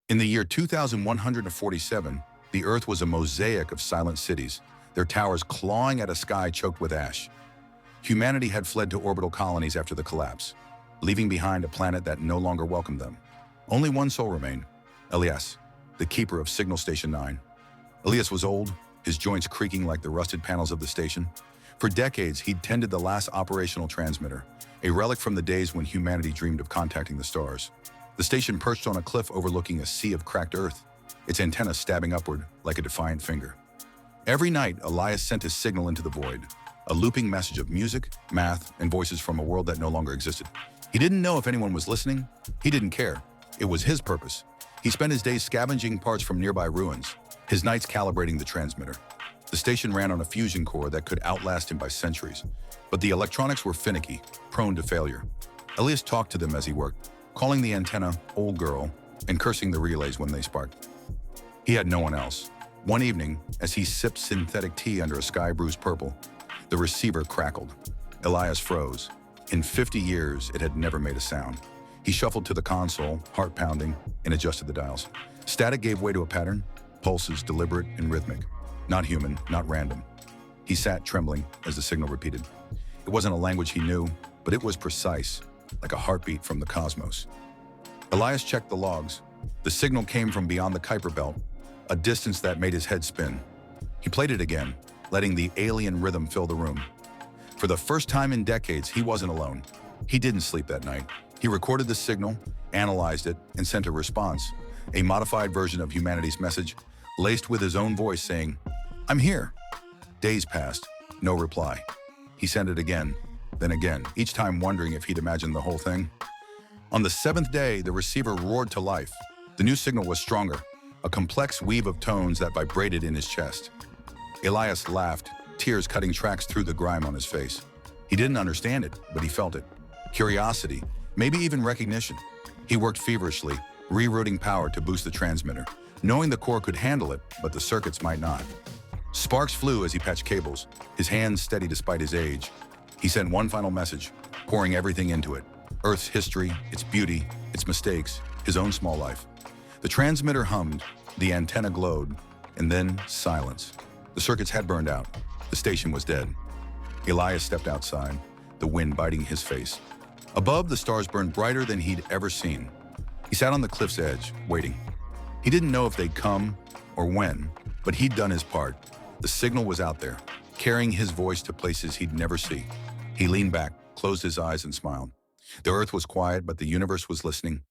In the year 2147, the Earth was a mosaic of silent cities, their towers clawing at a sky choked with ash. Humanity had fled to orbital colonies after the collapse, leaving behind a planet that no longer welcomed them. Only one soul remained, Elias, the keeper of Signal Station 9. Elias was old, his joints creaking like the rusted panels of the station. For decades, he'd tended the last operational transmitter, a relic from the days when humanity dreamed of contacting the stars. The station perched on a cliff overlooking a sea of cracked earth, its antenna stabbing upward like a defiant finger. Every night, Elias sent his signal into the void, a looping message of music, math, and voices from a world that no longer existed. He didn't know if anyone was listening. He didn't care. It was his purpose. He spent his days scavenging parts from nearby ruins, his nights calibrating the transmitter. The station ran on a fusion core that could outlast him by centuries, but the electronics were finicky, prone to failure. Elias talked to them as he worked, calling the antenna "old girl" and cursing the relays when they sparked. He had no one else. One evening, as he sipped synthetic tea under a sky bruised purple, the receiver crackled. Elias froze. In 50 years, it had never made a sound. He shuffled to the console, heart pounding, and adjusted the dials. Static gave way to a pattern, pulses deliberate and rhythmic. Not human, not random. He sat trembling as the signal repeated. It wasn't a language he knew, but it was precise, like a heartbeat from the cosmos. Elias checked the logs. The signal came from beyond the Kuiper Belt, a distance that made his head spin. He played it again, letting the alien rhythm fill the room. For the first time in decades, he wasn't alone. He didn't sleep that night. He recorded the signal, analyzed it, and sent a response, a modified version of humanity's message, laced with his own voice saying, "I'm here." Days passed, no reply. He sent it again, then again, each time wondering if he'd imagined the whole thing. On the seventh day, the receiver roared to life. The new signal was stronger, a complex weave of tones that vibrated in his chest. Elias laughed, tears cutting tracks through the grime on his face. He didn't understand it, but he felt it. Curiosity, maybe even recognition. He worked feverishly, rerouting power to boost the transmitter, knowing the core could handle it, but the circuits might not. Sparks flew as he patched cables, his hands steady despite his age. He sent one final message, pouring everything into it. Earth's history, its beauty, its mistakes, his own small life. The transmitter hummed, the antenna glowed, and then silence. The circuits had burned out. The station was dead. Elias stepped outside, the wind biting his face. Above, the stars burned brighter than he'd ever seen. He sat on the cliff's edge, waiting. He didn't know if they'd come or when, but he'd done his part. The signal was out there, carrying his voice to places he'd never see. He leaned back, closed his eyes, and smiled. The earth was quiet, but the universe was listening,